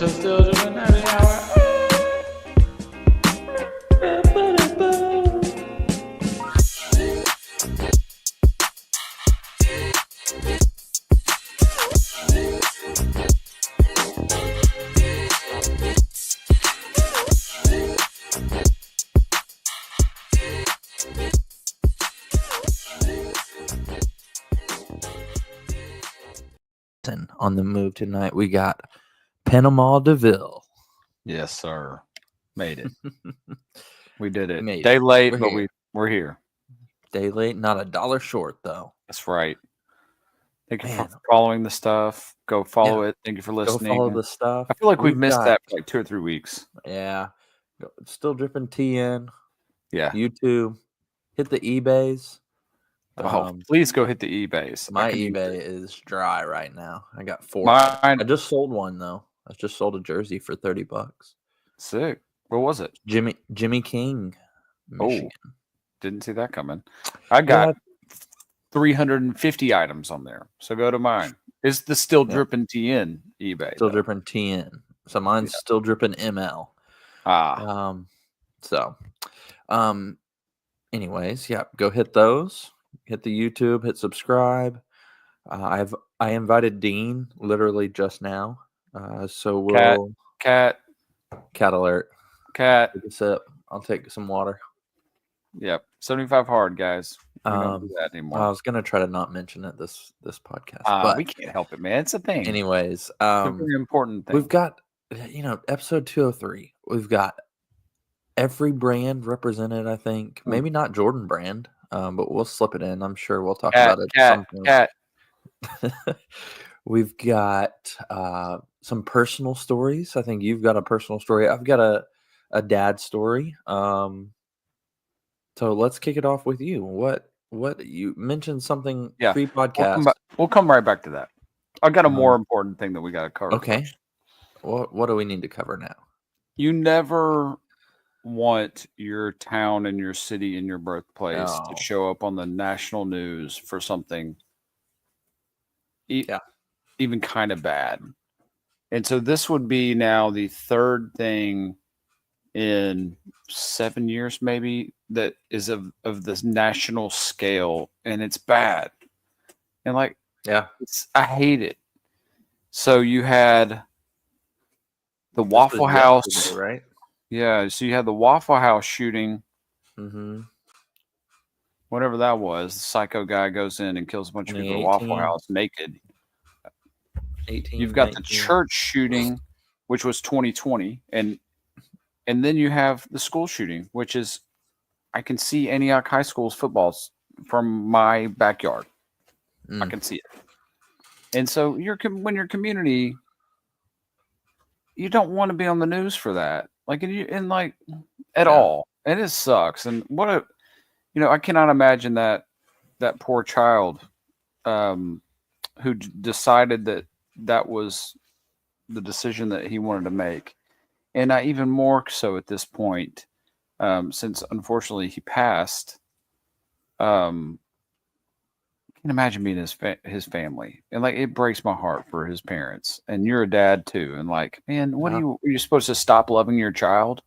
So still doing every hour. On the move tonight, we got Panama DeVille. Yes, sir. Made it. We did it. Made Day it. late, We're but here. we're here. Day late, not $1 short though. That's right. Thank you Man. for following the stuff. Go follow Yeah. it. Thank you for Go listening. follow the stuff. I feel like we've missed got- that for like 2 or 3 weeks. Yeah. Still dripping TN. Yeah. YouTube. Hit the eBays. Please go hit the eBays. My eBay is dry right now. I got 4. Mine, I just sold one though. I just sold a jersey for $30. Sick. What was it? Jimmy King, Michigan. Oh, didn't see that coming. I got 350 items on there. So go to mine. It's the Still Dripping TN eBay. Still Dripping TN. So mine's Still Dripping ML. Anyways, go hit those. Hit the YouTube, hit subscribe. I invited Dean literally just now. So we'll cat alert. Cat. Take a sip. I'll take some water. Yep. 75 hard, guys. We don't do that anymore. I was gonna try to not mention it this podcast, but we can't help it, man. It's a thing. Anyways, it's a very important thing. We've got episode 203. We've got every brand represented, I think. Maybe not Jordan brand, but we'll slip it in. I'm sure we'll talk about it at some point. We've got some personal stories. I think you've got a personal story. I've got a dad story. So let's kick it off with you. What you mentioned something pre-podcast. We'll come right back to that. I've got a more important thing that we got to cover. Okay. What do we need to cover now? You never want your town and your city and your birthplace to show up on the national news for something even kind of bad. And so this would be now the third thing in 7 years maybe that is of this national scale, and it's bad. And I hate it. So you had the Waffle House, right? Yeah, so you had the Waffle House shooting. Mm-hmm. Whatever that was, the psycho guy goes in and kills a bunch of people at Waffle House naked. You've got 19. The church shooting, which was 2020, and then you have the school shooting, which is, I can see Antioch High School's footballs from my backyard. I can see it. And so when your community, you don't want to be on the news for that, at all. And it sucks. And I cannot imagine that poor child who decided that was the decision that he wanted to make. And even more so at this point, since unfortunately he passed. I can't imagine being his family, and it breaks my heart for his parents. And you're a dad too, and man, are you supposed to stop loving your child,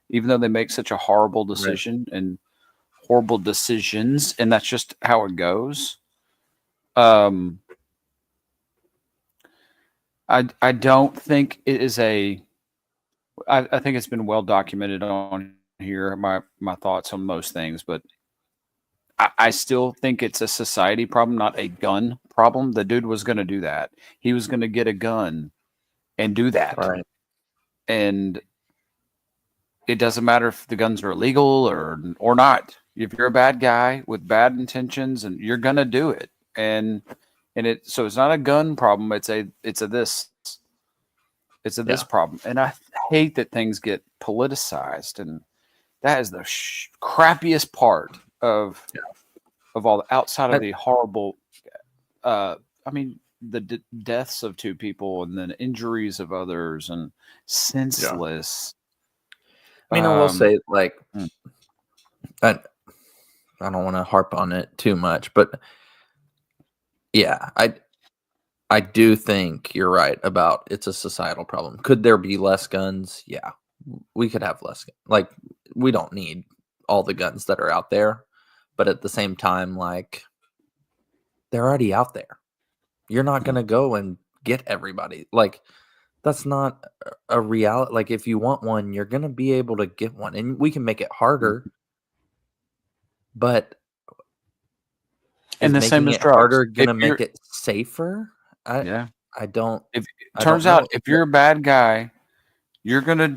even though they make such a horrible decision and horrible decisions, and that's just how it goes. I don't think it is I think it's been well documented on here, my thoughts on most things, but I still think it's a society problem, not a gun problem. The dude was going to do that. He was going to get a gun and do that. Right. And it doesn't matter if the guns are illegal or not. If you're a bad guy with bad intentions, and you're going to do it. So it's not a gun problem. It's a this problem. And I hate that things get politicized, and that is the crappiest part of all the outside of the horrible, the deaths of 2 people and then injuries of others and senseless. I will say, I don't want to harp on it too much, but I do think you're right about it's a societal problem. Could there be less guns? Yeah, we could have less. Like, we don't need all the guns that are out there, but at the same time, like, they're already out there. You're not going to go and get everybody. Like, that's not a reality. Like, if you want one, you're going to be able to get one, and we can make it harder. But and the same as drugs. Harder going to make it safer? I don't. If it turns out if you're a bad guy, you're gonna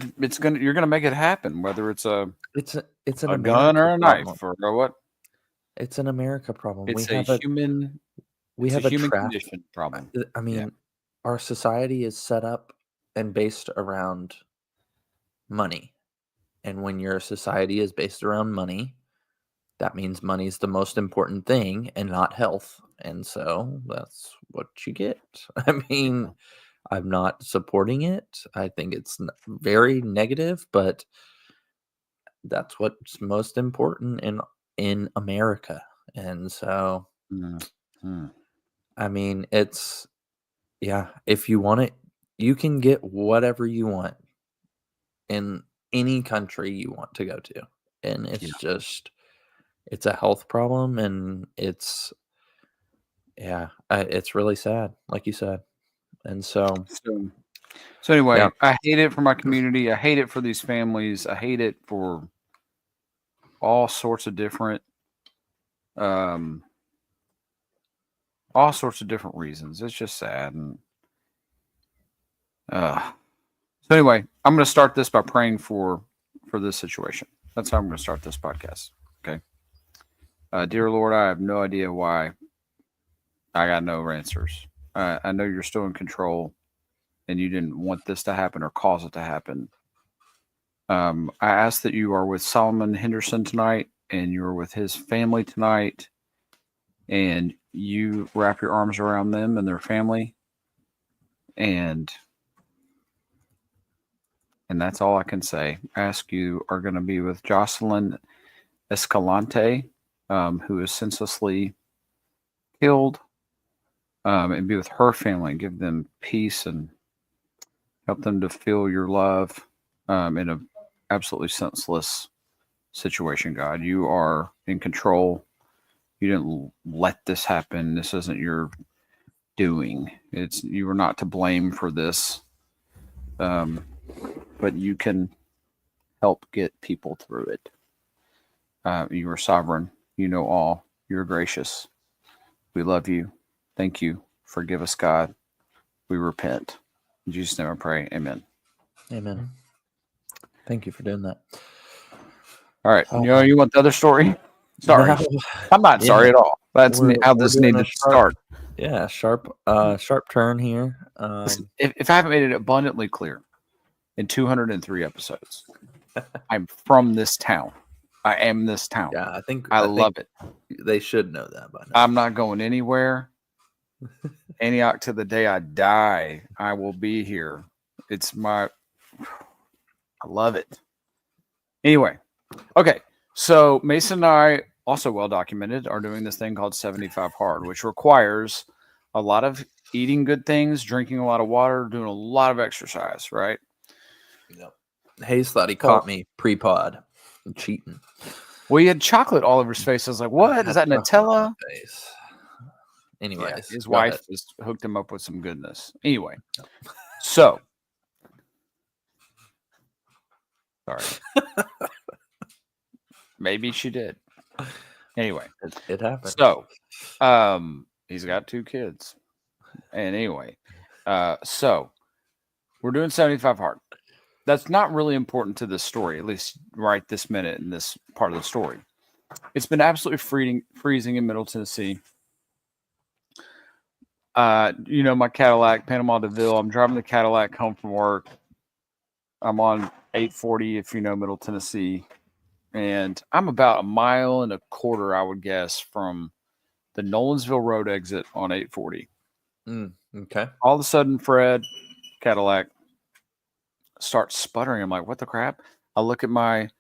make it happen. Whether it's a gun or a knife or what. It's an America problem. We have a human condition problem. I mean, our society is set up and based around money, and when your society is based around money, that means money is the most important thing and not health. And so that's what you get. I mean, I'm not supporting it. I think it's very negative, but that's what's most important in America. And so, I mean, it's, if you want it, you can get whatever you want in any country you want to go to. And it's just, it's a health problem, and it's really sad, like you said. And so anyway, I hate it for my community. I hate it for these families. I hate it for all sorts of different reasons. It's just sad. And so anyway, I'm going to start this by praying for this situation. That's how I'm going to start this podcast. Okay. Dear Lord, I have no idea why. I got no answers. I know you're still in control, and you didn't want this to happen or cause it to happen. I ask that you are with Solomon Henderson tonight, and you're with his family tonight, and you wrap your arms around them and their family, and that's all I can say. I ask you are going to be with Jocelyn Escalante, who is senselessly killed, and be with her family and give them peace and help them to feel your love in an absolutely senseless situation, God. You are in control. You didn't let this happen. This isn't your doing. You were not to blame for this, but you can help get people through it. You are sovereign. You know all. You're gracious. We love you. Thank you. Forgive us, God. We repent. In Jesus' name I pray. Amen. Amen. Thank you for doing that. All right. You want the other story? Sorry. No. I'm not sorry at all. That's how this needed to start. Yeah, sharp turn here. Listen, if I haven't made it abundantly clear in 203 episodes, I'm from this town. I am this town. Yeah, I think love it. They should know that by now. I'm not going anywhere. Antioch to the day I die, I will be here. I love it. Anyway, okay. So Mason and I, also well documented, are doing this thing called 75 Hard, which requires a lot of eating good things, drinking a lot of water, doing a lot of exercise, right? Yep. Hayes thought he caught me pre-pod. I'm cheating. Well, he had chocolate all over his face. I was like, what? Is that Nutella? Anyways, his wife just hooked him up with some goodness. Anyway, so sorry. Maybe she did. Anyway, it happened. So, he's got 2 kids. And anyway, so we're doing 75 Hard. That's not really important to this story, at least right this minute in this part of the story. It's been absolutely freezing in Middle Tennessee. My Cadillac, Panama DeVille. I'm driving the Cadillac home from work. I'm on 840, if you know Middle Tennessee. And I'm about 1.25 miles, I would guess, from the Nolensville Road exit on 840. Okay. All of a sudden, Fred, Cadillac, starts sputtering. I'm like, what the crap? I look at my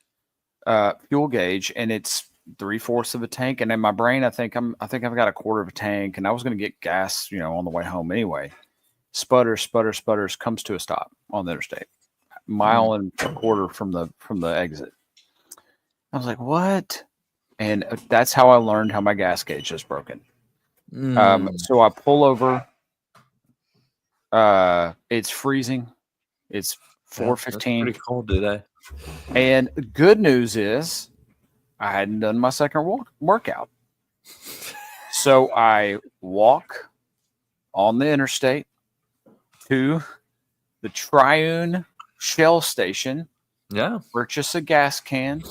fuel gauge, and it's 3/4 of a tank, and in my brain, I think I've got a quarter of a tank, and I was going to get gas, on the way home anyway. Sputters, comes to a stop on the interstate, mile and a quarter from the exit. I was like, what? And that's how I learned how my gas gauge is broken. So I pull over. It's freezing. It's 4:15. Pretty cold today. And good news is I hadn't done my second workout. So I walk on the interstate to the Triune Shell station. Yeah. Purchase a gas can.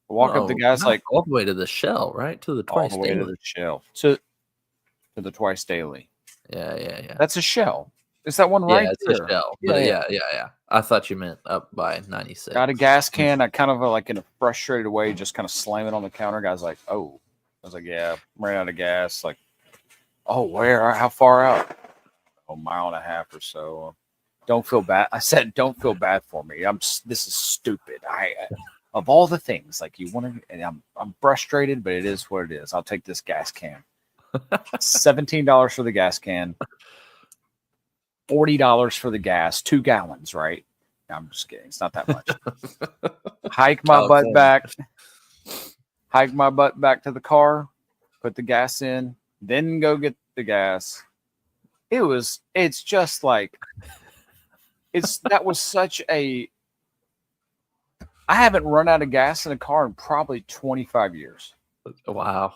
Walk up the gas all the way to the Shell, right? To the Twice Daily. All the way to the Shell. To the Twice Daily. Yeah. That's a Shell. Is that one right there? It's a Shell. But yeah. I thought you meant up by 96. Got a gas can. I kind of like in a frustrated way, just kind of slam it on the counter. Guy's like, oh. I was like, yeah, ran out of gas. Like, oh, where? How far out? A mile and a half or so. Don't feel bad. I said, don't feel bad for me. This is stupid. Of all the things, like you want to, and I'm frustrated, but it is what it is. I'll take this gas can. $17 for the gas can. $40 for the gas. 2 gallons, right? I'm just kidding. It's not that much. Hike my butt back to the car, put the gas in, then go get the gas. It's just like, that was such a, I haven't run out of gas in a car in probably 25 years. Wow.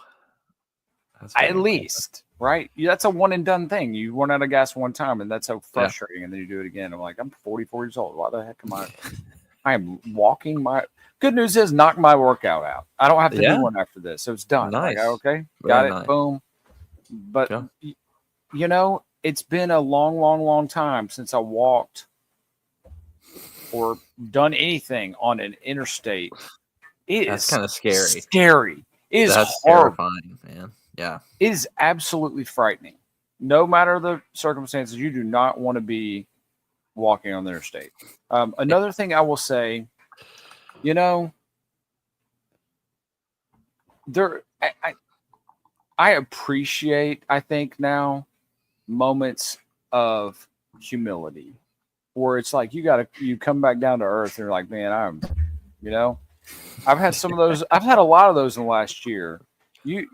At least, right? That's a one and done thing. You run out of gas one time, and that's so frustrating. And then you do it again. I'm like, I'm 44 years old. Why the heck am I am walking my. Good news is, knock my workout out. I don't have to do one after this. So it's done. Nice. Like, okay. Got it. Nice. Boom. But, it's been a long, long, long time since I walked or done anything on an interstate. That's kind of scary. Scary. It is horrifying, man. Yeah. It is absolutely frightening. No matter the circumstances, you do not want to be walking on the interstate. Another thing I will say, I appreciate, I think now, moments of humility where it's like you come back down to earth and you're like, man, I've had some of those. I've had a lot of those in the last year. It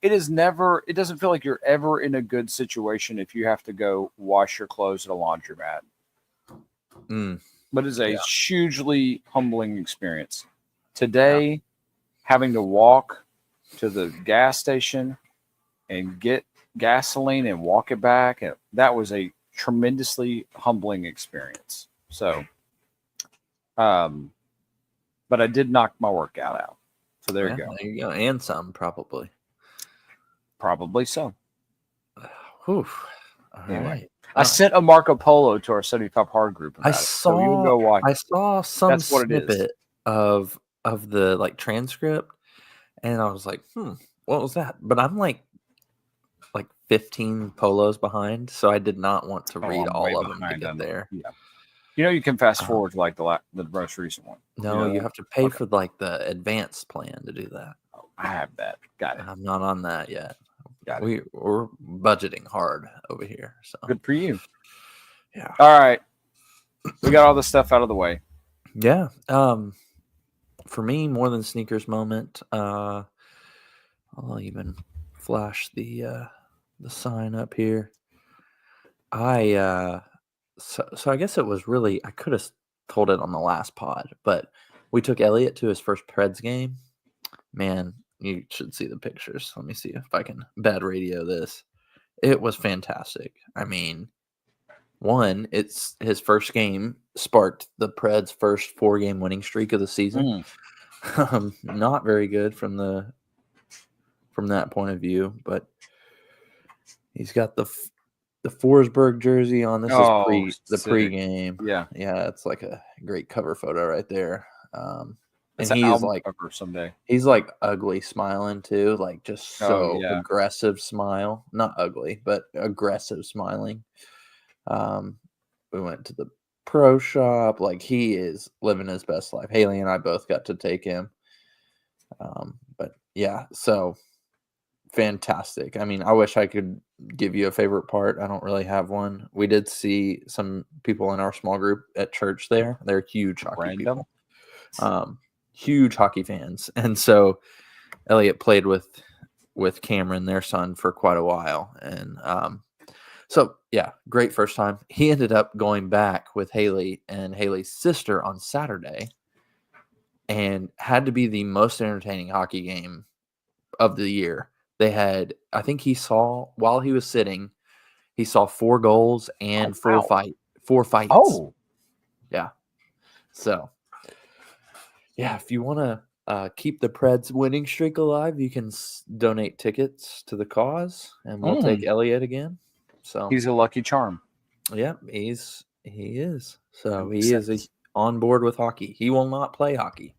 doesn't feel like you're ever in a good situation if you have to go wash your clothes at a laundromat. But it's a hugely humbling experience. Today, having to walk to the gas station and get gasoline and walk it back, that was a tremendously humbling experience. So, but I did knock my workout out. So there you go. There you go. And some, probably. Probably so. Whew. All right. I sent a Marco Polo to our 75 Hard group. I saw. So you can go watch. I saw some snippet of the transcript, and I was like, what was that? But I'm like 15 polos behind, so I did not want to read all of them to get there. Yeah. You can fast forward to the most recent one. No, you have to pay for the advanced plan to do that. Oh, I have that. Got it. I'm not on that yet. We're budgeting hard over here. So good for you. Yeah. All right. We got all this stuff out of the way. Yeah. For me, more than sneakers moment. I'll even flash the sign up here. So I guess it was really, I could have told it on the last pod, but we took Elliot to his first Preds game. Man, you should see the pictures. Let me see if I can bad radio this. It was fantastic. I mean, one, it's his first game sparked the Preds' first 4-game winning streak of the season. Not very good from that point of view, but he's got the Forsberg jersey on. This is the pregame. Yeah, it's like a great cover photo right there. And he's like cover someday. He's ugly smiling too, just so aggressive smile. Not ugly, but aggressive smiling. We went to the pro shop. He is living his best life. Haley and I both got to take him But yeah, so fantastic. I mean, I wish I could give you a favorite part. I don't really have one. We did see some people in our small group at church there. They're huge hockey people. Huge hockey fans. And so Elliot played with Cameron, their son, for quite a while. And so, yeah, great first time. He ended up going back with Haley and Haley's sister on Saturday and had to be the most entertaining hockey game of the year. They had, I think he saw, while he was sitting, he saw 4 goals and 4 fights. Oh. Yeah. So, yeah, if you want to keep the Preds winning streak alive, you can donate tickets to the cause, and we'll take Elliot again. So he's a lucky charm. Yeah, he is. So he is on board with hockey. He will not play hockey.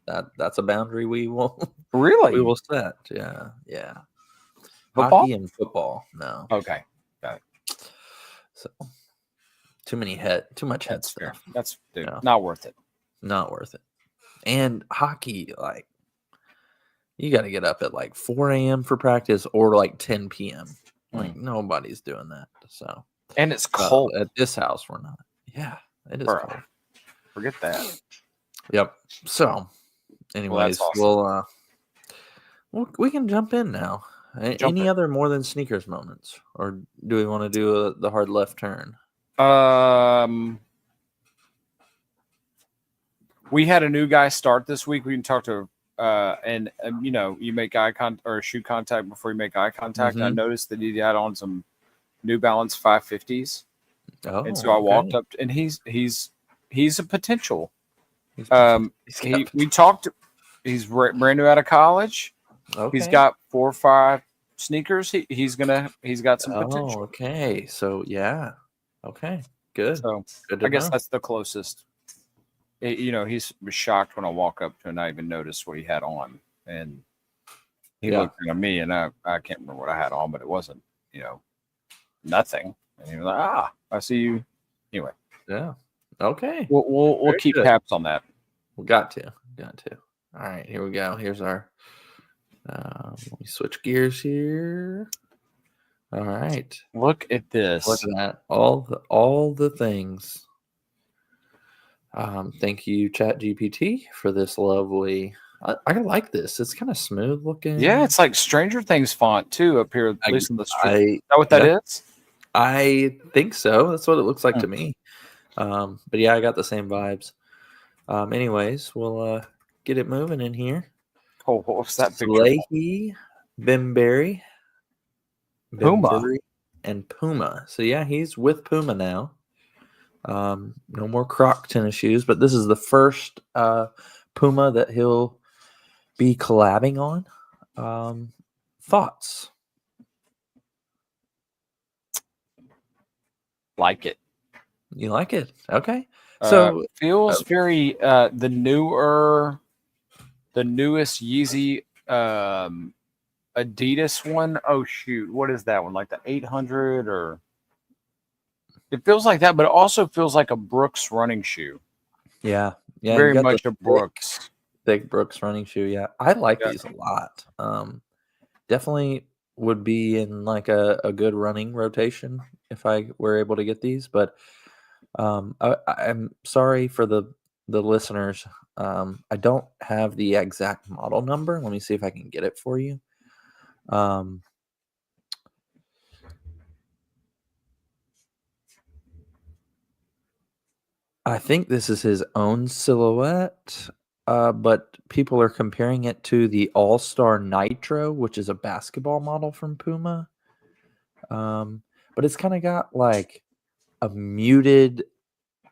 That's a boundary we will we will set. Yeah. Football? Hockey and football. No. Okay. Got it. So too much head stuff. That's not worth it. Not worth it. And hockey, like, you got to get up at like 4 a.m. for practice or like 10 p.m. Like, nobody's doing that. So, and it's cold at this house. We're not. Yeah, it is cold. Forget that. Yep. So, anyways, awesome. We can jump in now. Any other more than sneakers moments, or do we want to do the hard left turn? We had a new guy start this week. We can talk to, and you make eye contact or shoe contact before you make eye contact. I noticed that he had on some New Balance 550s, and so I walked up, and he's a potential. We talked. He's brand new out of college. Okay. He's got 4 or 5 sneakers. He's got some potential. Okay. So yeah. Okay. Good. So I guess that's the closest. He was shocked when I walk up to him and I even noticed what he had on, and he looked at me, and I can't remember what I had on, but it wasn't nothing. And he was like, I see you. Anyway. Yeah. Okay. We'll keep tabs on that. We got to. All right, here we go. Here's our. Let me switch gears here. All right. Look at this. Look at that. All the things. Thank you, ChatGPT, for this lovely. I like this. It's kind of smooth looking. Yeah, it's like Stranger Things font too up here, at least on the street. Is that what that is? I think so. That's what it looks like to me. But yeah, I got the same vibes. Anyways, we'll get it moving in here. Oh, what's that picture? Salehe, Bembury, Puma, and Puma. So yeah, he's with Puma now. No more Croc tennis shoes, but this is the first Puma that he'll be collabing on. Thoughts? Like it. You like it? Okay. So feels very the newest Yeezy Adidas one. Oh shoot, what is that one? Like the 800 or? It feels like that, but it also feels like a Brooks running shoe. Yeah. Very much a Brooks. Thick Brooks running shoe. Yeah, I like these a lot. Definitely would be in like a good running rotation if I were able to get these, but I'm sorry for the listeners. I don't have the exact model number. Let me see if I can get it for you. I think this is his own silhouette, but people are comparing it to the All-Star Nitro, which is a basketball model from Puma. But it's kind of got like a muted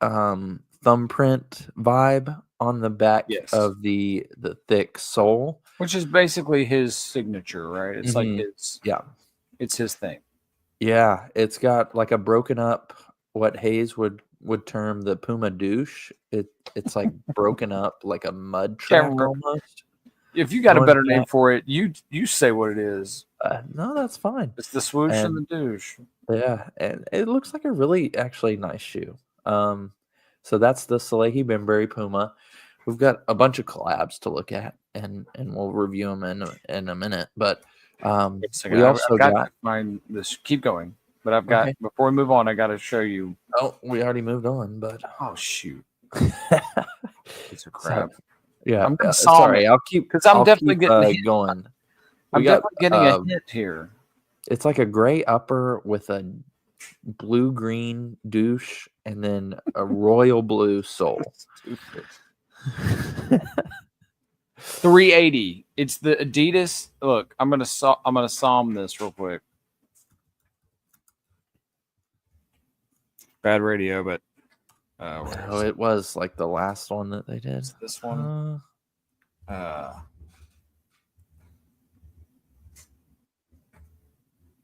thumbprint vibe on the back of the thick sole, which is basically his signature, right? It's like his it's his thing. Yeah, it's got like a broken up, what Hayes would term the Puma douche. It's like broken up like a mud track almost. If you got a better name for it, you say what it is. No, that's fine. It's the swoosh and the douche. Yeah, and it looks like a really actually nice shoe. So that's the Salehe Bembury Puma. We've got a bunch of collabs to look at. and we'll review them in a minute. But we also got to find this. Keep going. But I've got before we move on, I got to show you. Oh, we already moved on, but shoot, it's a crap. Yeah, I'm sorry. I'll keep because I'm definitely getting going. I'm definitely getting a hint here. It's like a gray upper with a blue-green douche and then a royal blue sole. 380. It's the Adidas. Look, I'm gonna psalm this real quick. Bad radio, but it was like the last one that they did. It's this one.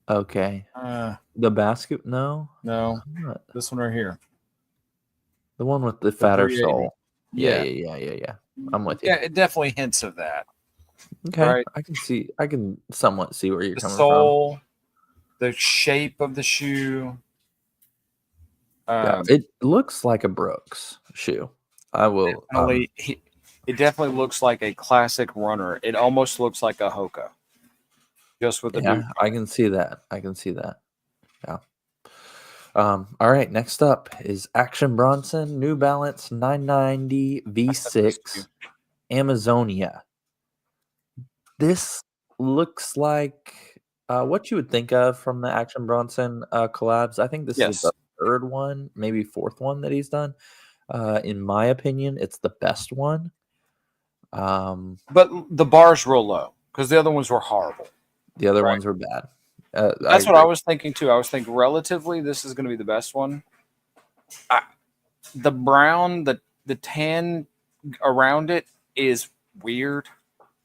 Okay. The basket? No. This one right here. The one with the fatter sole. Yeah. I'm with you. Yeah, it definitely hints of that. Okay. Right? I can somewhat see where you're coming from. The shape of the shoe. It looks like a Brooks shoe. I will. It definitely looks like a classic runner. It almost looks like a Hoka. Just with the I can see that. Yeah. All right. Next up is Action Bronson New Balance 990 V6 Amazonia. This looks like what you would think of from the Action Bronson collabs. I think this is the third one, maybe fourth one that he's done. In my opinion, it's the best one. But the bar's real low because the other ones were horrible. The other ones were bad. That's what I was thinking too. I was thinking relatively, this is going to be the best one. The brown, the tan around it is weird.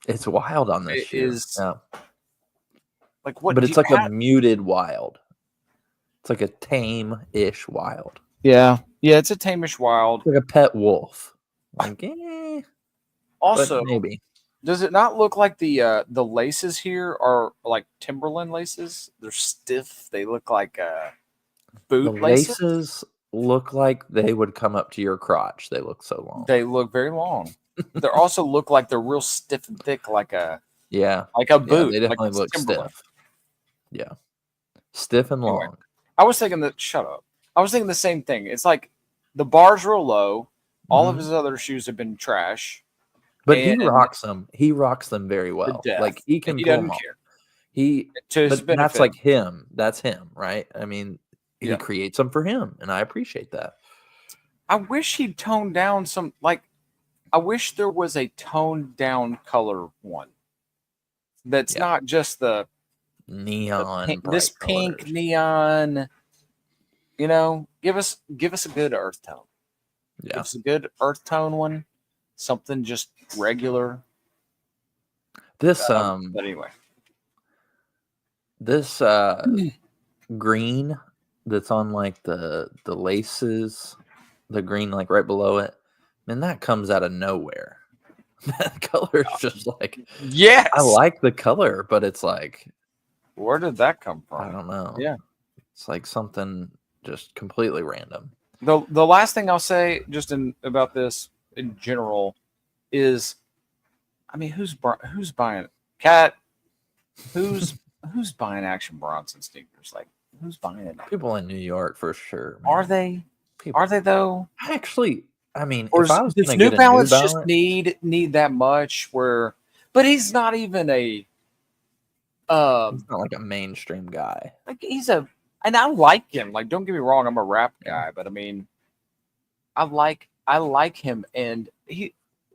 It's wild on this shoe. Like what? But it's like a muted wild. It's like a tame-ish wild. Yeah, it's a tame-ish wild. It's like a pet wolf. Like, also, maybe. Does it not look like the laces here are like Timberland laces? They're stiff. They look like boot laces. The laces look like they would come up to your crotch. They look so long. They look very long. They also look like they're real stiff and thick, like a boot. Yeah, they definitely look stiff. Yeah, stiff and long. Anyway, I was thinking that. Shut up. I was thinking the same thing. It's like the bar's real low. All of his other shoes have been trash. But he rocks them. He rocks them very well. Like he can pull them off. But that's like him. That's him, right? I mean, he creates them for him, and I appreciate that. I wish he'd toned down some. Like, I wish there was a toned down color one. That's not just the neon. This pink neon. You know, give us a good earth tone. Yeah, give us a good earth tone one. Something just regular. This but anyway, this green that's on like the laces, the green like right below it, man, that comes out of nowhere. That color is just like, yes, I like the color, but it's like, where did that come from? I don't know. Yeah, it's like something just completely random. The last thing I'll say just about this in general is, I mean, who's buying Cat? Who's buying Action Bronson sneakers? Like, who's buying it? People in New York for sure. Man. Are they? Are they though? Actually, I mean, or does New Balance just need that much? But he's not even a. He's not like a mainstream guy. Like and I like him. Like, don't get me wrong, I'm a rap guy, but I mean, I like him, and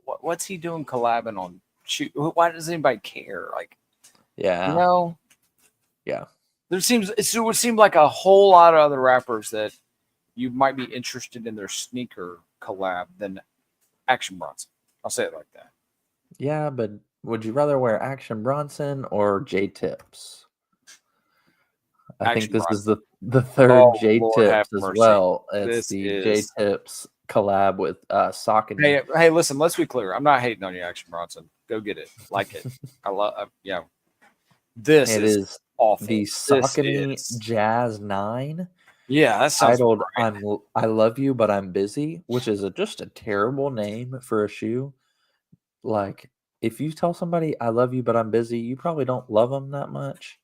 what's he doing collabing on shoot? Why does anybody care? Like, yeah, you know, yeah. It would seem like a whole lot of other rappers that you might be interested in their sneaker collab than Action Bronson. I'll say it like that. Yeah, but would you rather wear Action Bronson or J Tips? I think this is the third J Tips as well. It's J Tips collab with Saucony. Hey, listen, let's be clear. I'm not hating on you, Action Bronson. Go get it. Like it. I love This is awful. The Saucony Jazz 9. Yeah, that sounds titled I Love You But I'm Busy, which is just a terrible name for a shoe. Like, if you tell somebody I love you, but I'm busy, you probably don't love them that much.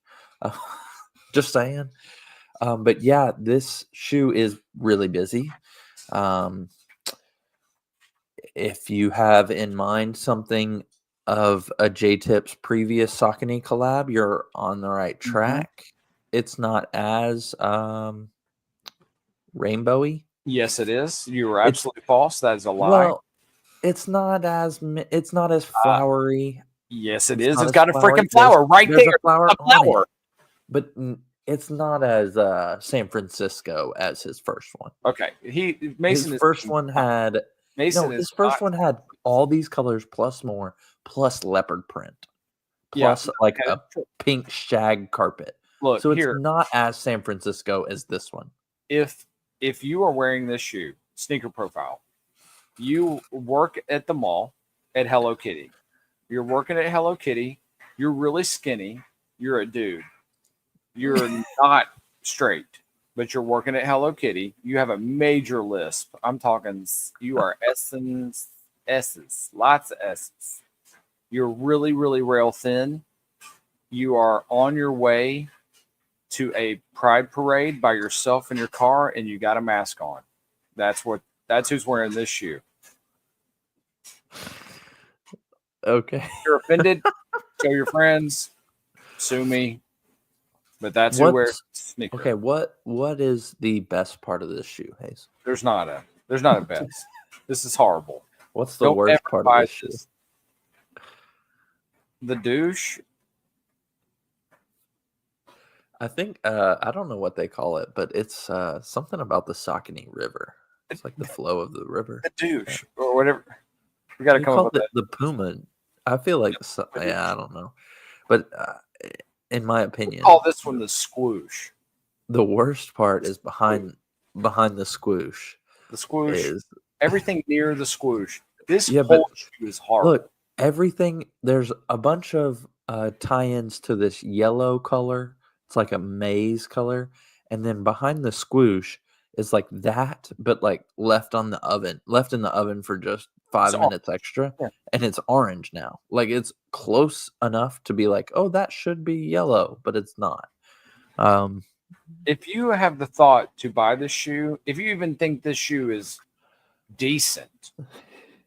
Just saying. But yeah, this shoe is really busy. If you have in mind something of a J-Tip's previous Saucony collab, you're on the right track. It's not as rainbowy. Yes, it is. You were absolutely false. That is a lie. Well, it's not as flowery. Yes, it is. It's got a freaking flower right there. A flower on it. But it's not as San Francisco as his first one. Okay, his first one had all these colors plus more, plus leopard print, plus a pink shag carpet. Look, so it's not as San Francisco as this one. If you are wearing this shoe, sneaker profile, you work at the mall at Hello Kitty. You're working at Hello Kitty. You're really skinny. You're a dude. You're not straight, but you're working at Hello Kitty. You have a major lisp. I'm talking, you are S's, lots of S's. You're really, really rail thin. You are on your way to a pride parade by yourself in your car, and you got a mask on. That's who's wearing this shoe. Okay. If you're offended, show your friends, sue me. But that's who wears sneakers. Okay, what is the best part of this shoe, Hayes? There's not a best. This is horrible. What's the worst part of this shoe? The douche. I think I don't know what they call it, but it's something about the Saucony River. It's like the flow of the river. The douche or whatever. We got to come up with the Puma. I feel like I don't know, but in my opinion, call this one the squoosh. The worst part is behind the squoosh. The squoosh is everything near the squoosh. This whole shoe is hard. Look, everything. There's a bunch of tie-ins to this yellow color. It's like a maize color, and then behind the squoosh is like that, but like left in the oven for just 5 minutes extra, and it's orange now. Like it's close enough to be like, oh, that should be yellow, but it's not. If you have the thought to buy this shoe, if you even think this shoe is decent,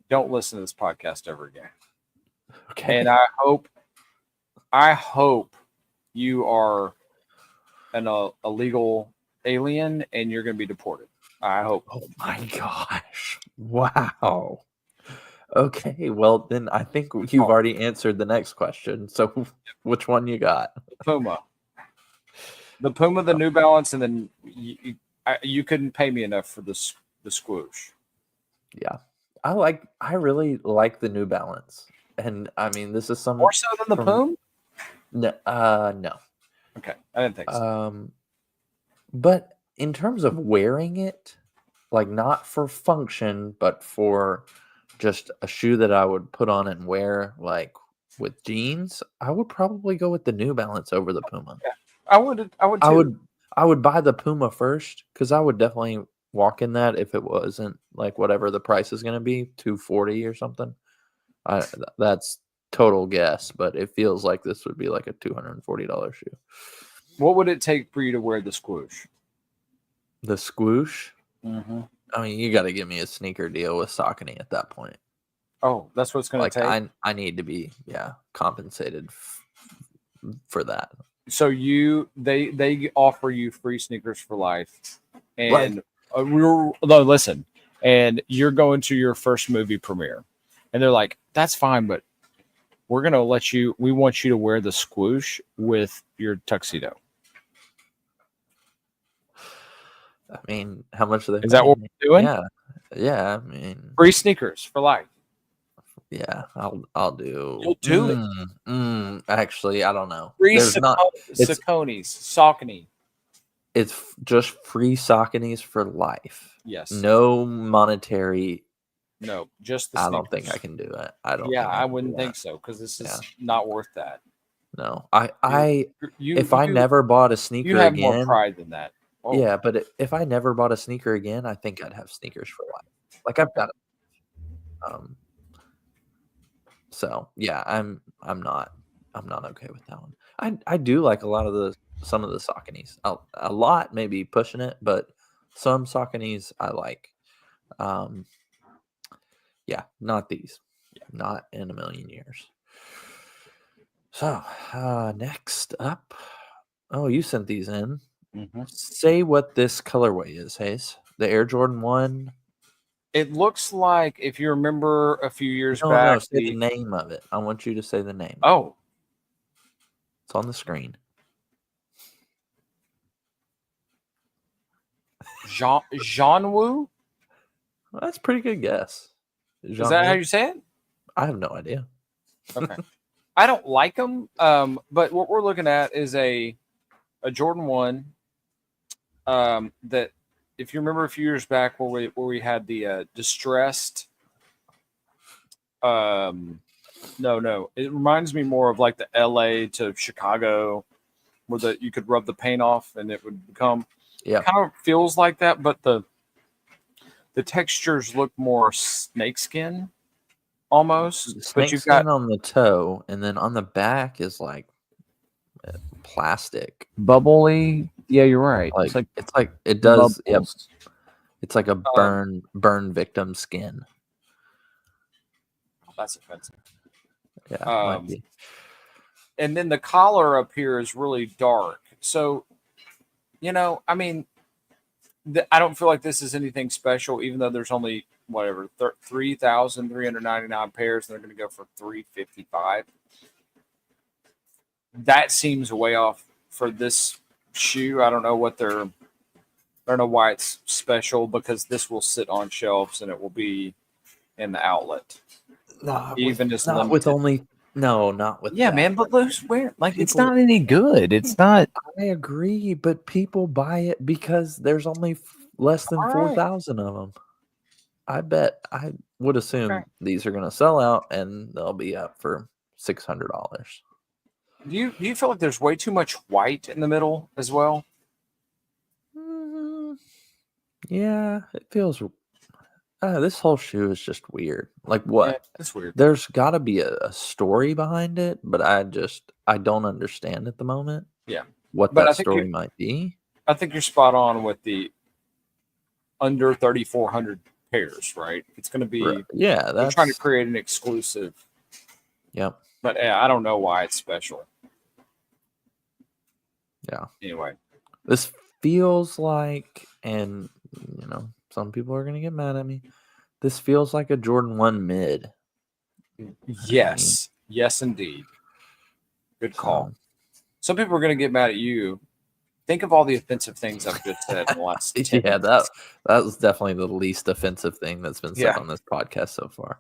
don't listen to this podcast ever again. Okay. And I hope you are an illegal alien and you're going to be deported. I hope. Oh my gosh. Wow. Okay, well then I think you've already answered the next question. So which one you got? Puma, the New Balance, and then you couldn't pay me enough for the squoosh. Yeah, I really like the New Balance, and I mean this is some more so than the Puma. No. Okay, I didn't think so. But in terms of wearing it, like not for function, but for just a shoe that I would put on and wear like with jeans, I would probably go with the New Balance over the Puma. Yeah, I would too. I would buy the Puma first because I would definitely walk in that if it wasn't like whatever the price is going to be, $240 or something. That's total guess, but it feels like this would be like a $240 shoe. What would it take for you to wear the squoosh? The squoosh? Mm-hmm. I mean, you got to give me a sneaker deal with Saucony at that point. Oh, that's what it's going to take? I need to be, compensated for that. So they offer you free sneakers for life. And listen, and you're going to your first movie premiere. And they're like, that's fine, but we're going to we want you to wear the squoosh with your tuxedo. I mean, how much are they? Is that what we're doing? Yeah. I mean, free sneakers for life. Yeah, I'll do. You'll do it. Actually, I don't know. Free Saucony. It's just free Sauconys for life. Yes. No monetary. No, just the I sneakers. don't think I can do it. I wouldn't think so because this is not worth that. No, if I never bought a sneaker, you have again, more pride than that. Oh. Yeah, but if I never bought a sneaker again, I think I'd have sneakers for life. Like I've got So yeah, I'm not okay with that one. I do like some of the Sauconys. A lot, maybe pushing it, but some Sauconys I like. Yeah, not these. Yeah. Not in a million years. So next up, oh, you sent these in. Mm-hmm. Say what this colorway is, Hayes. The Air Jordan 1. It looks like, if you remember a few years back. No, say the name of it. I want you to say the name. Oh. It's on the screen. Jeanwu? Well, that's a pretty good guess. Is that how you say it? I have no idea. Okay. I don't like them, but what we're looking at is a Jordan 1 that, if you remember a few years back where we had the distressed no, it reminds me more of like the LA to Chicago where you could rub the paint off and it would become, kind of feels like that, but the textures look more snakeskin almost. Snakeskin on the toe, and then on the back is like plastic, bubbly. Yeah, you're right. It's like it does. Yep. It's like a burn victim skin. That's offensive. Yeah, might be. And then the collar up here is really dark. So, I mean, I don't feel like this is anything special, even though there's only 3,399 pairs, and they're going to go for $355. That seems way off for this shoe. I don't know why it's special, because this will sit on shelves and it will be in the outlet. Not with that. Yeah, man, but it's not any good. It's not. I agree, but people buy it because there's only less than 4,000 of them. I would assume these are going to sell out and they'll be up for $600. Do you feel like there's way too much white in the middle as well? Yeah, it feels. This whole shoe is just weird. Like what? Yeah, it's weird. There's got to be a story behind it, but I don't understand at the moment. Yeah, what that story might be. I think you're spot on with the under 3,400 pairs, right? It's going to be they're trying to create an exclusive. Yep. But I don't know why it's special. Yeah. Anyway, this feels like, and some people are going to get mad at me. This feels like a Jordan 1 mid. Yes. Yes, indeed. Good call. Some people are going to get mad at you. Think of all the offensive things I've just said in the last 10 minutes. That was definitely the least offensive thing that's been said on this podcast so far.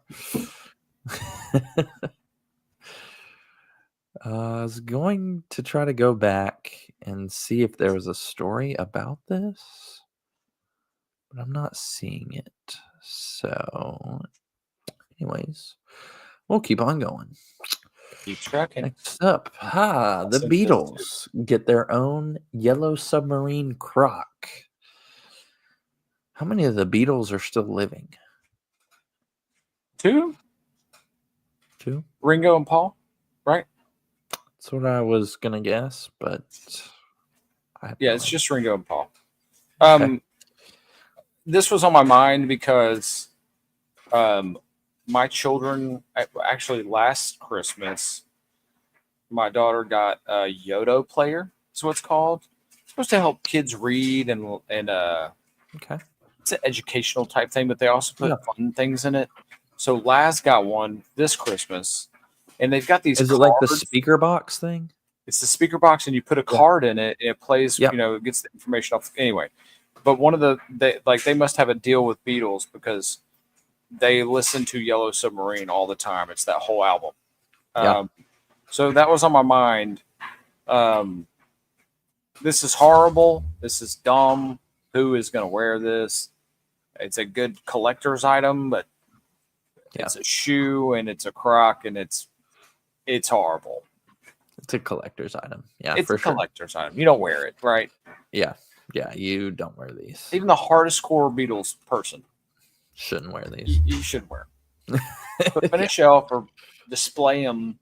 I was going to try to go back and see if there was a story about this, but I'm not seeing it. So, anyways, we'll keep on going. Keep tracking. Next up, the Beatles get their own yellow submarine croc. How many of the Beatles are still living? 2? Ringo and Paul, right? That's what I was gonna guess, but it's just Ringo and Paul. Okay. This was on my mind because my children, actually last Christmas, my daughter got a Yodo player. That's what it's called. It's supposed to help kids read and okay. It's an educational type thing, but they also put fun things in it. So Laz got one this Christmas, and they've got these. Is it like the speaker box thing? It's the speaker box, and you put a card in it, and it plays. It gets the information off. Anyway, but they must have a deal with Beatles because they listen to Yellow Submarine all the time. It's that whole album. So that was on my mind. This is horrible. This is dumb. Who is going to wear this? It's a good collector's item, but it's a shoe and it's a croc and it's horrible. It's a collector's item. Yeah, it's a collector's item. You don't wear it, right? Yeah. Yeah, you don't wear these. Even the hardest core Beatles person shouldn't wear these. You should wear them. Put them in a shelf or display them.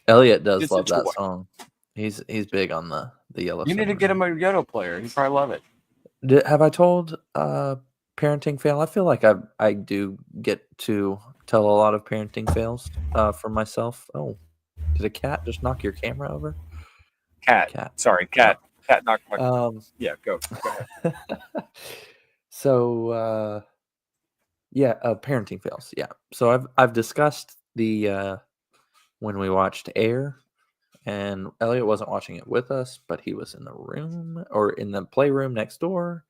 Elliot does love that song. He's big on the yellow. You need to get him a Yoto player. He'd probably love it. Have I told parenting fail? I feel like I do get to tell a lot of parenting fails for myself. Oh, did a cat just knock your camera over? Cat. Sorry, cat. Oh. Cat knocked my. Yeah, go ahead. So parenting fails. Yeah. So I've discussed the when we watched Air, and Elliot wasn't watching it with us, but he was in the room or in the playroom next door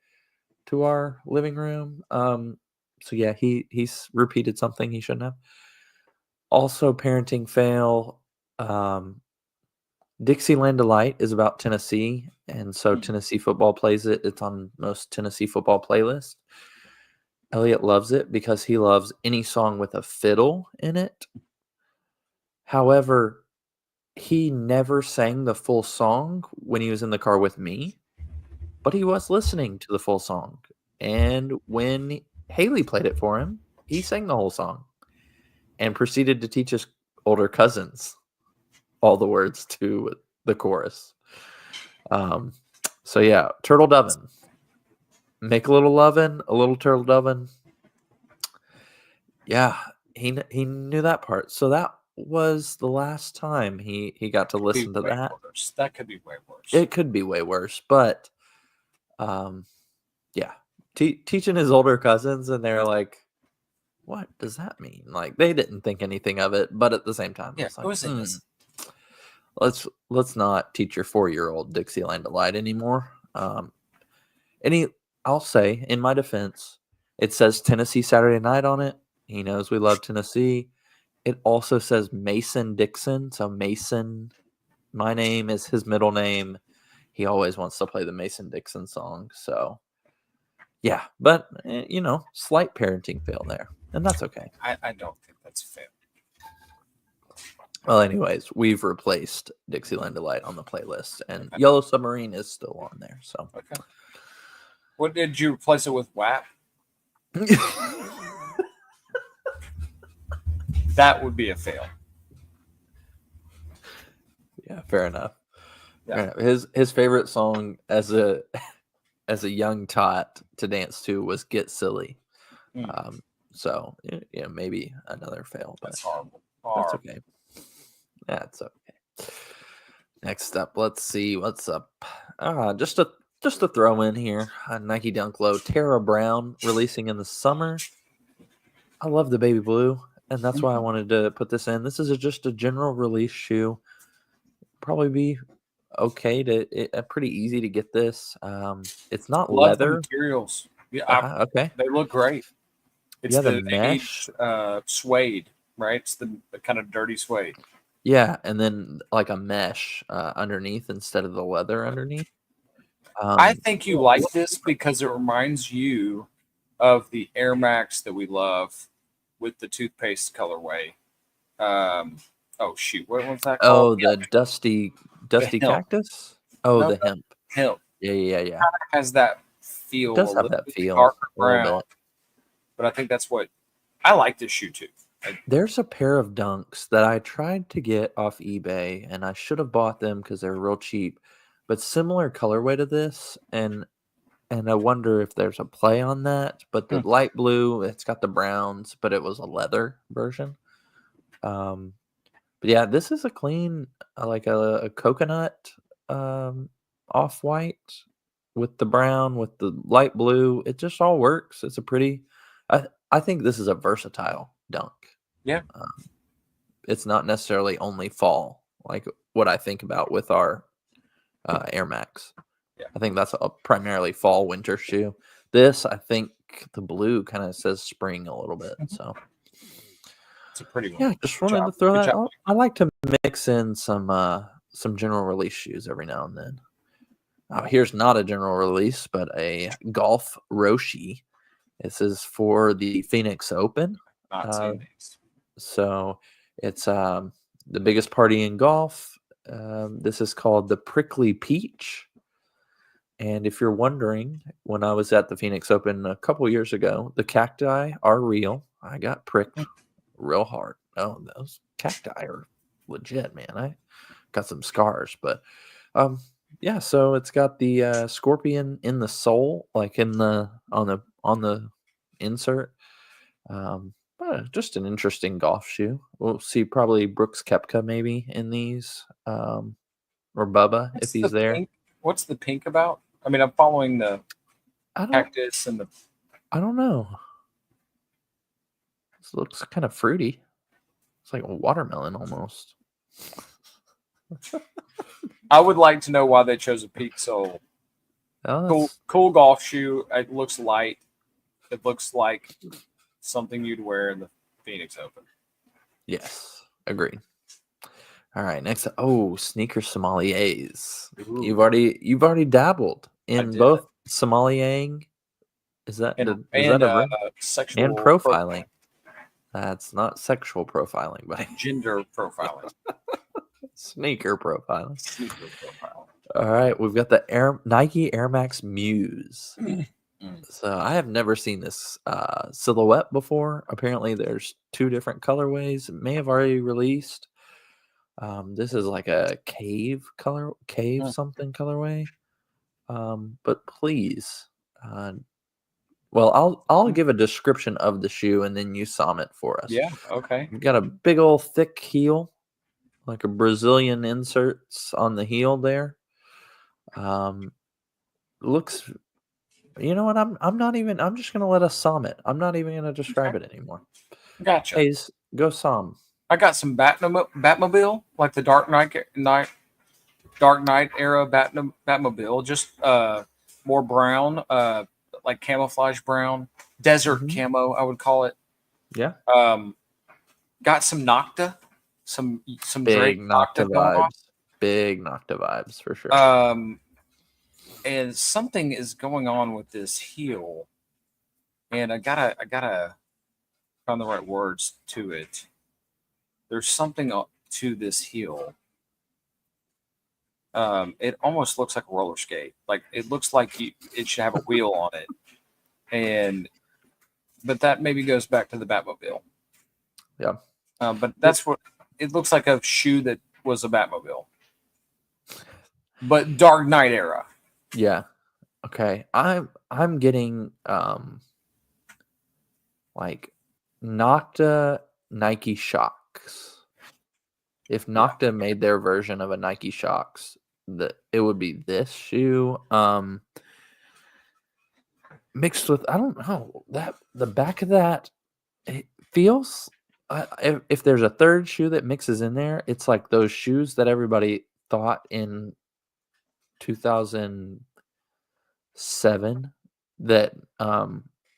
to our living room. So yeah, he's repeated something he shouldn't have. Also, parenting fail. Dixieland Delight is about Tennessee, and so Tennessee football plays it. It's on most Tennessee football playlists. Elliot loves it because he loves any song with a fiddle in it. However, he never sang the full song when he was in the car with me, but he was listening to the full song. And when Haley played it for him, he sang the whole song and proceeded to teach his older cousins all the words to the chorus. So yeah, turtle dovin'. Make a little lovin', a little turtle dovin'. Yeah, he knew that part. So that was the last time he got to listen to that. Worse. That could be way worse. It could be way worse, but yeah, teaching his older cousins, and they're like, "What does that mean?" Like they didn't think anything of it, but at the same time, yeah, it's like, let's not teach your 4-year-old Dixieland Delight anymore. I'll say in my defense, it says Tennessee Saturday Night on it. He knows we love Tennessee. It also says Mason Dixon. So Mason, my name is his middle name. He always wants to play the Mason Dixon song. So, yeah. But, slight parenting fail there. And that's okay. I don't think that's fair. Well, anyways, we've replaced Dixieland Delight on the playlist. And Yellow Submarine is still on there. So, okay. What did you replace it with? WAP? That would be a fail. Yeah, fair enough. Yeah. His favorite song as a young tot to dance to was "Get Silly." So yeah, maybe another fail. That's horrible. That's okay. That's okay. Next up, let's see what's up. Just to throw in here, Nike Dunk Low, Tara Brown releasing in the summer. I love the baby blue, and that's why I wanted to put this in. This is just a general release shoe. Probably be okay pretty easy to get this. It's not leather. The materials. Yeah, okay. They look great. It's the mesh suede, right? It's the kind of dirty suede. Yeah, and then like a mesh underneath instead of the leather underneath. I think you like this because it reminds you of the Air Max that we love with the toothpaste colorway. Oh shoot, what was that called? Oh, the dusty cactus. Oh, no, the hemp. Hemp. Yeah. It kind of has that feel. It does have that feel. Darker brown. But I think that's what I like this shoe too. There's a pair of Dunks that I tried to get off eBay, and I should have bought them because they're real cheap, but similar colorway to this, and I wonder if there's a play on that. But the light blue, it's got the browns, but it was a leather version. But yeah, this is a clean, like a coconut off-white with the brown, with the light blue. It just all works. It's a pretty, I think this is a versatile Dunk. Yeah. It's not necessarily only fall, like what I think about with our Air Max. Yeah. I think that's a primarily fall winter shoe. This, I think the blue kind of says spring a little bit. So it's a pretty one. Yeah, just wanted to throw that out. I like to mix in some general release shoes every now and then. Here's not a general release, but a golf Roshi. This is for the Phoenix Open. Not seen these. So it's the biggest party in golf. This is called the Prickly Peach. And if you're wondering, when I was at the Phoenix Open a couple years ago, the cacti are real. I got pricked real hard. Oh, those cacti are legit, man. I got some scars, but yeah. So it's got the scorpion in the sole, like in the on the insert. Just an interesting golf shoe. We'll see probably Brooks Koepka maybe in these, or Bubba if he's there. Pink? What's the pink about? I mean, I'm following the cactus and the. I don't know. This looks kind of fruity. It's like a watermelon almost. I would like to know why they chose a pink sole. Cool golf shoe. It looks light. It looks like something you'd wear in the Phoenix Open. Yes, agreed. All right, next. Sneaker sommeliers. Ooh. You've already dabbled in both sommeliering. Is that a sexual and profiling? That's not sexual profiling, but gender profiling. Sneaker profiling. All right, we've got the Nike Air Max Muse. So I have never seen this silhouette before. Apparently, there's 2 different colorways. It may have already released. This is like a cave something colorway. But please, well, I'll give a description of the shoe and then you sum it for us. Yeah. Okay. You've got a big old thick heel, like a Brazilian inserts on the heel there. Looks. You know what? I'm just gonna let us sum it. I'm not even gonna describe it anymore. Gotcha. Hayes, go sum. I got some Batmobile, like the Dark Knight era Batmobile, just more brown, like camouflage brown, desert camo, I would call it. Yeah. Got some Nocta, some big Nocta vibes. Big Nocta vibes for sure. And something is going on with this heel, and I gotta find the right words to it. There's something to this heel. It almost looks like a roller skate. Like it looks like it should have a wheel on it, but that maybe goes back to the Batmobile. Yeah. But that's what it looks like, a shoe that was a Batmobile, but Dark Knight era. Yeah. Okay. I'm getting like Nocta Nike Shocks. If Nocta made their version of a Nike Shocks, it would be this shoe. Mixed with, I don't know, that the back of that, it feels if there's a third shoe that mixes in there, it's like those shoes that everybody thought in 2007 that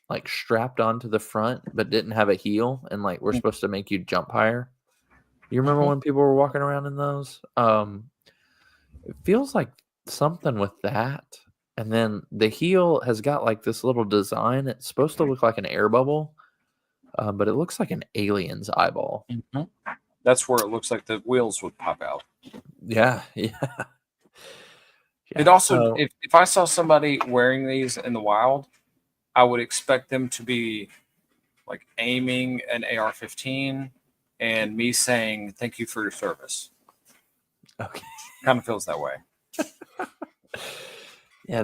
like strapped onto the front but didn't have a heel and like we're supposed to make you jump higher. You remember when people were walking around in those? It feels like something with that. And then the heel has got like this little design. It's supposed to look like an air bubble, but it looks like an alien's eyeball. Mm-hmm. That's where it looks like the wheels would pop out. Yeah. It also, if I saw somebody wearing these in the wild, I would expect them to be like aiming an AR-15 and me saying, "Thank you for your service." Okay. Kind of feels that way. Yeah,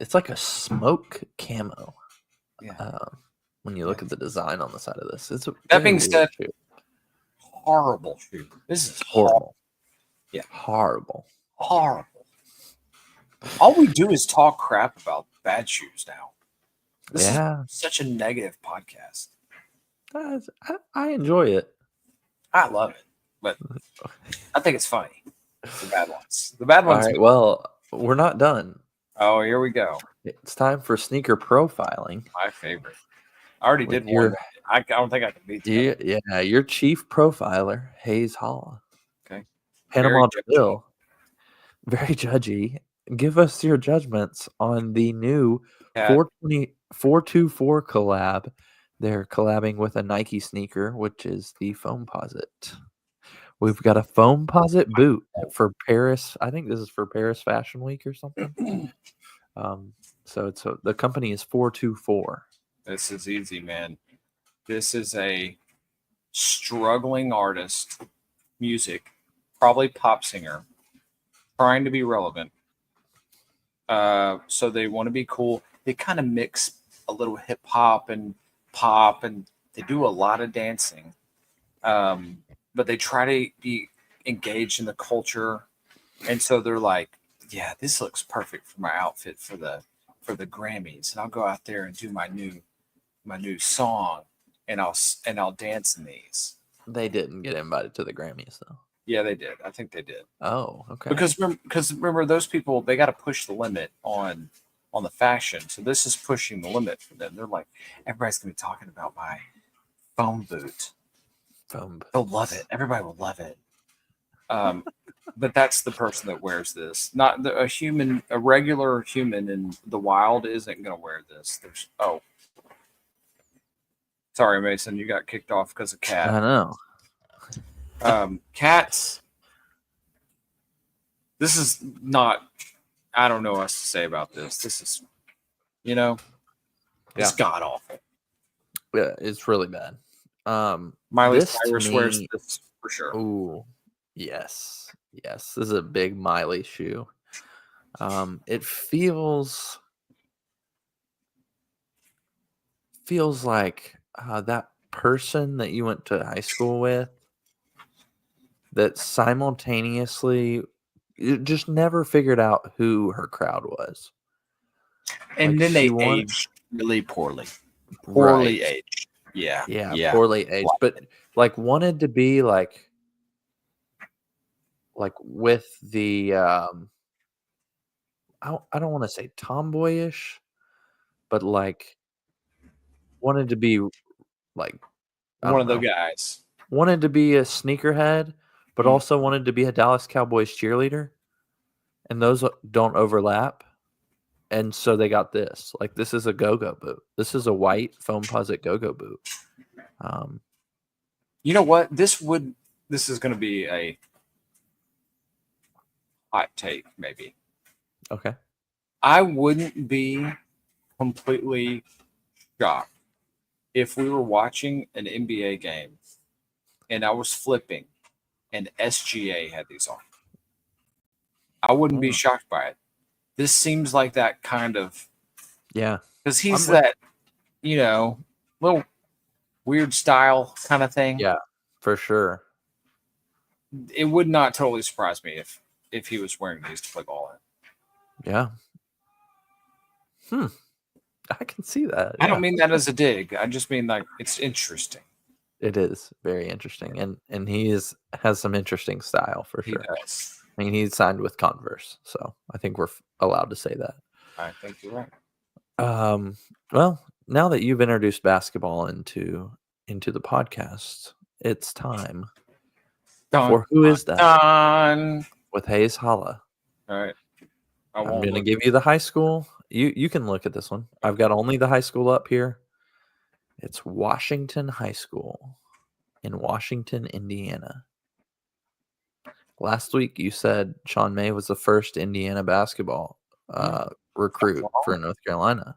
it's like a smoke camo. Yeah. When you look at the design on the side of this, that being said, horrible shoe. This is horrible. Yeah, horrible. All we do is talk crap about bad shoes now. This is such a negative podcast. I enjoy it. I love it, but I think it's funny. The bad ones. The bad ones. All right, well, we're not done. Oh, here we go. It's time for sneaker profiling. My favorite. I already did one. I don't think I can beat that. Yeah, your chief profiler, Hayes Hall. Okay. Panama Bill. Very judgy. Give us your judgments on the new 424 collab. They're collabing with a Nike sneaker, which is the Foamposite. We've got a Foamposite boot for Paris. I think this is for Paris Fashion Week or something. So the company is 424. This is easy, man. This is a struggling artist, music, probably pop singer, trying to be relevant. So they want to be cool. They kind of mix a little hip hop and pop, and they do a lot of dancing. But they try to be engaged in the culture, and so they're like, "Yeah, this looks perfect for my outfit for the Grammys, and I'll go out there and do my new song, and I'll dance in these." They didn't get invited to the Grammys though. Yeah, they did. I think they did. Oh, okay. Because remember those people, they got to push the limit on the fashion. So this is pushing the limit for them. They're like, everybody's gonna be talking about my phone boot. They'll love it. Everybody will love it. But that's the person that wears this. Not a regular human in the wild isn't gonna wear this. Sorry, Mason, you got kicked off because of Cat. I know. Cats. This is not. I don't know what else to say about this. This is, it's god awful. Yeah, it's really bad. Miley Cyrus wears this for sure. Ooh, yes. This is a big Miley shoe. It feels like that person that you went to high school with that simultaneously just never figured out who her crowd was. And then they aged really poorly. Poorly aged. Yeah. Poorly aged. But like wanted to be like with the I don't want to say tomboyish, but like wanted to be like one of the guys. Wanted to be a sneakerhead, but also wanted to be a Dallas Cowboys cheerleader. And those don't overlap. And so they got this. Like, this is a go-go boot. This is a white foamposite go-go boot. You know what? This is going to be a hot take, maybe. Okay. I wouldn't be completely shocked if we were watching an NBA game and I was flipping and SGA had these on. I wouldn't be shocked by it. This seems like that kind of... Yeah. Because he's that, little weird style kind of thing. Yeah, for sure. It would not totally surprise me if he was wearing these to play ball in. Yeah. I can see that. I don't mean that as a dig. I just mean like it's interesting. It is very interesting, and he has some interesting style for sure. He does. I mean, he's signed with Converse, so I think we're allowed to say that. I think you're right. Well, now that you've introduced basketball into the podcast, it's time for Who Is That? With Hayes Holla. All right. I'm going to give you the high school. You can look at this one. I've got only the high school up here. It's Washington High School in Washington, Indiana. Last week, you said Sean May was the first Indiana basketball recruit for North Carolina.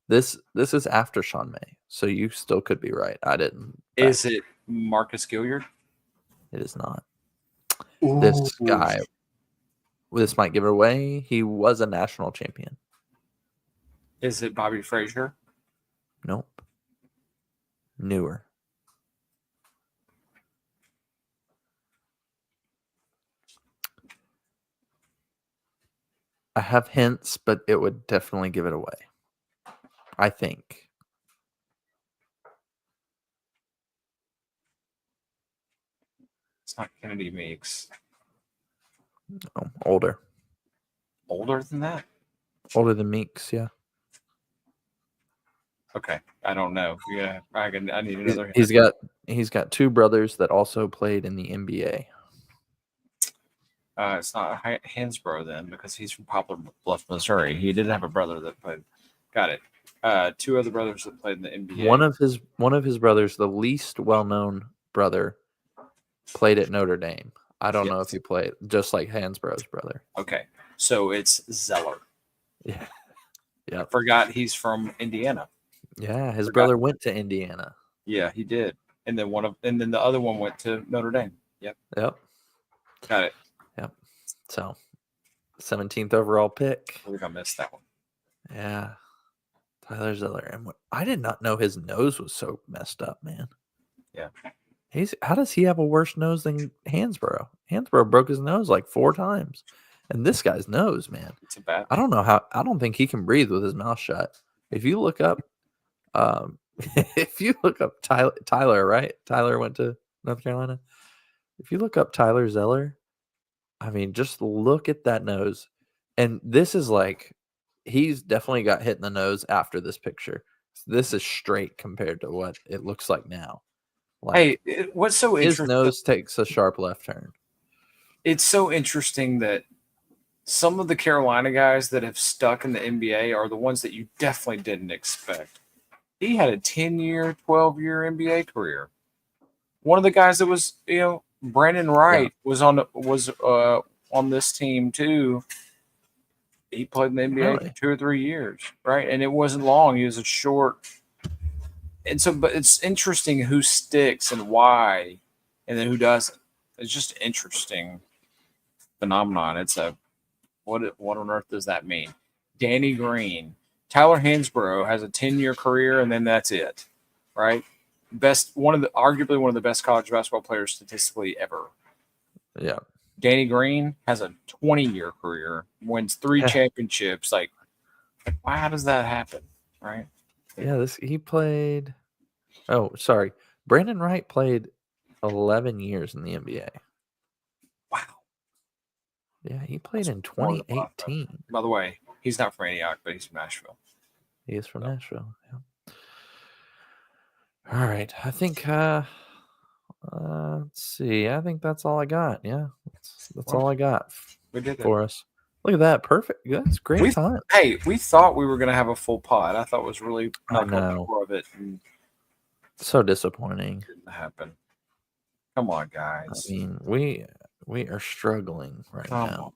This is after Sean May, so you still could be right. I didn't. Is it Marcus Gilliard? It is not. Ooh. This guy, this might give it away. He was a national champion. Is it Bobby Frazier? Nope. Newer. I have hints, but it would definitely give it away. I think. It's not Kennedy Meeks. No, older. Older than that? Older than Meeks, yeah. Okay, I don't know. Yeah, I need another. He's got two brothers that also played in the NBA. It's not Hansbrough then, because he's from Poplar Bluff, Missouri. He did have a brother that played. Got it. Two other brothers that played in the NBA. One of his brothers, the least well-known brother, played at Notre Dame. I don't know if he played, just like Hansbrough's brother. Okay, so it's Zeller. Yeah. I forgot he's from Indiana. Yeah, his brother went to Indiana. Yeah, he did. and then the other one went to Notre Dame. Yep. Got it. Yep. So 17th overall pick. I think I missed that one. Yeah. Tyler Zeller. And I did not know his nose was so messed up, man. Yeah. How does he have a worse nose than Hansbrough? Hansbrough broke his nose like 4 times. And this guy's nose, man. It's a bad. I don't think he can breathe with his mouth shut. If you look up Tyler, right? Tyler went to North Carolina. If you look up Tyler Zeller, I mean, just look at that nose. And this is like, he's definitely got hit in the nose after this picture. This is straight compared to what it looks like now. Like, hey, what's so interesting? His nose takes a sharp left turn. It's so interesting that some of the Carolina guys that have stuck in the NBA are the ones that you definitely didn't expect. He had a 10-year, 12-year NBA career. One of the guys that was, Brandon Wright was on this team too. He played in the NBA for 2 or 3 years, right? And it wasn't long. He was a short. And so, but it's interesting who sticks and why, and then who doesn't. It's just an interesting phenomenon. It's what on earth does that mean? Danny Green, Tyler Hansbrough has a 10-year career, and then that's it, right? Arguably one of the best college basketball players statistically ever. Yeah. Danny Green has a 20-year career, wins 3 championships. Like, how does that happen, right? Yeah, he played. Oh, sorry. Brandon Wright played 11 years in the NBA. Wow. Yeah, he played in 2018. By the way, he's not from Antioch, but he's from Nashville. He is from Nashville. Yeah. All right. I think let's see. I think that's all I got. Yeah. That's all I got for us. Look at that. Perfect. That's great time. Hey, we thought we were going to have a full pod. I thought it was really not more of it. And so disappointing. Didn't happen. Come on, guys. I mean, we are struggling right now.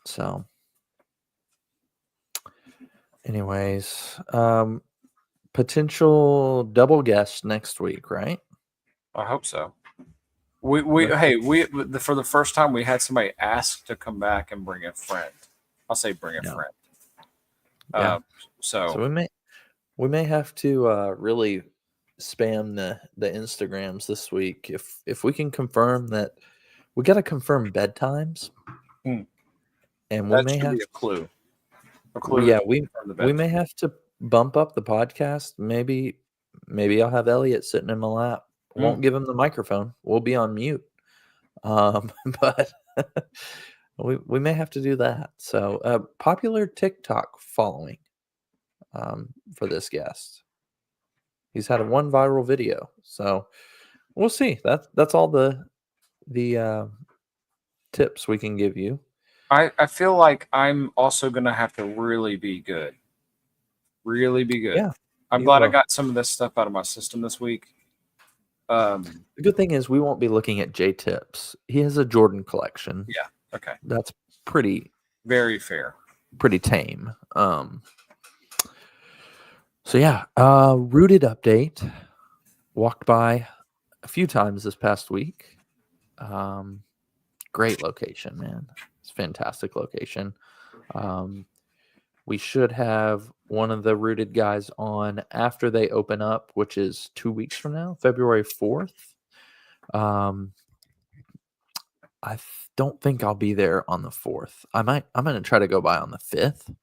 So, anyways, potential double guest next week, right? I hope so. For the first time we had somebody ask to come back and bring a friend. I'll say bring a friend. Yeah. So we may have to really spam the Instagrams this week if we can confirm that. We got to confirm bedtimes, and we may have a clue. Yeah, we may have to bump up the podcast. Maybe I'll have Elliot sitting in my lap. Won't give him the microphone. We'll be on mute. But we may have to do that. So, popular TikTok following for this guest. He's had one viral video. So we'll see. That's all the tips we can give you. I feel like I'm also going to have to really be good. Really be good. Yeah, I'm glad I got some of this stuff out of my system this week. The good thing is we won't be looking at J Tips. He has a Jordan collection. Yeah. Okay. That's very fair. Pretty tame. So yeah, Rooted update. Walked by a few times this past week. Great location, man. It's a fantastic location. We should have one of the Rooted guys on after they open up, which is 2 weeks from now, February 4th. I don't think I'll be there on the 4th. I'm going to try to go by on the 5th.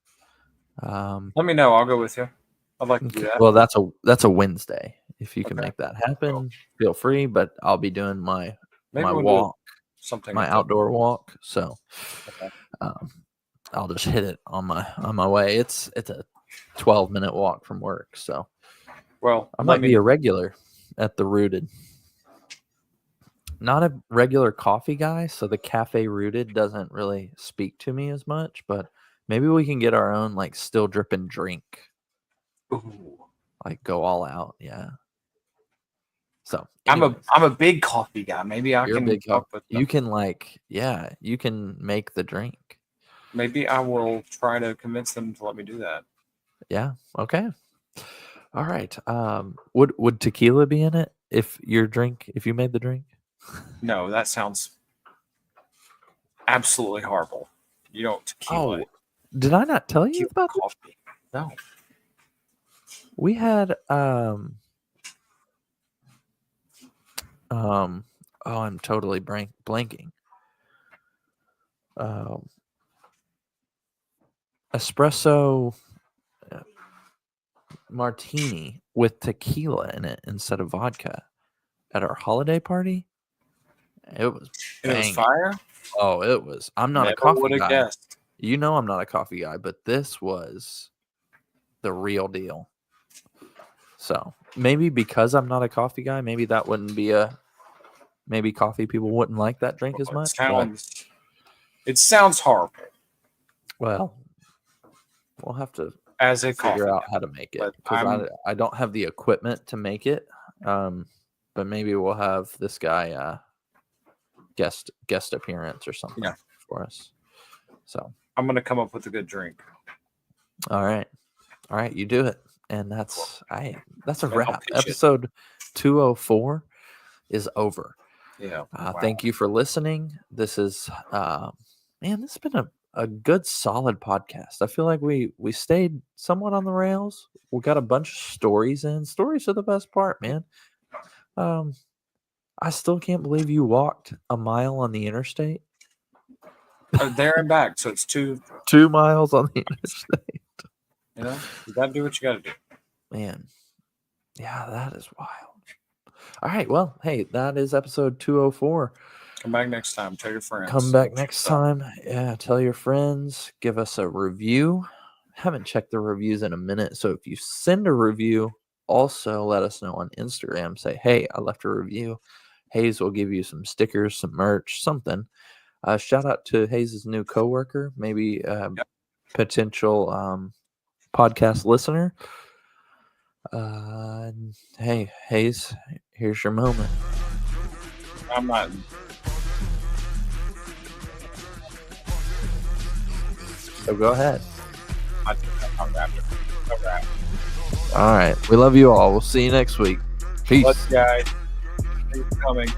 Let me know. I'll go with you. I'd like to do that. Well, that's a Wednesday. If you can make that happen, feel free. But I'll be doing my walk, my outdoor walk. So I'll just hit it on my way. It's a 12-minute walk from work. So I might be a regular at the Rooted. Not a regular coffee guy, so the Cafe Rooted doesn't really speak to me as much. But maybe we can get our own like still dripping drink. Ooh. Like go all out, yeah. So anyways, I'm a big coffee guy. Maybe I can big coffee. You can you can make the drink. Maybe I will try to convince them to let me do that. Yeah. Okay. All right. Would tequila be in it if you made the drink? No, that sounds absolutely horrible. You don't tequila. Oh, did I not tell you about coffee? No. We had I'm totally blanking. Espresso martini with tequila in it instead of vodka at our holiday party. It was fire. Oh, it was. I'm not a coffee guy. Guessed. You know I'm not a coffee guy, but this was the real deal. So maybe because I'm not a coffee guy, maybe that wouldn't be maybe coffee people wouldn't like that drink as much. It sounds horrible. Well, we'll have to figure out how to make it because I don't have the equipment to make it. But maybe we'll have this guy guest appearance or something for us. So I'm gonna come up with a good drink. All right, you do it, and that's a wrap. Episode 204 is over. Yeah. Thank you for listening. This is this has been a good solid podcast. I feel like we stayed somewhat on the rails. We got a bunch of stories in. Stories are the best part, man. I still can't believe you walked a mile on the interstate. There and back, so it's 2 miles on the interstate. You gotta do what you gotta do. Man, yeah, that is wild. All right, well, hey, that is episode 204. Come back next time. Tell your friends. Come back next time. Yeah, tell your friends. Give us a review. Haven't checked the reviews in a minute, so if you send a review, also let us know on Instagram. Say, hey, I left a review. Hayes will give you some stickers, some merch, something. Shout out to Hayes' new coworker, maybe potential podcast listener. Hey, Hayes, here's your moment. I'm not. So go ahead. I'm after. All right. We love you all. We'll see you next week. Peace. Guys. Thanks for coming.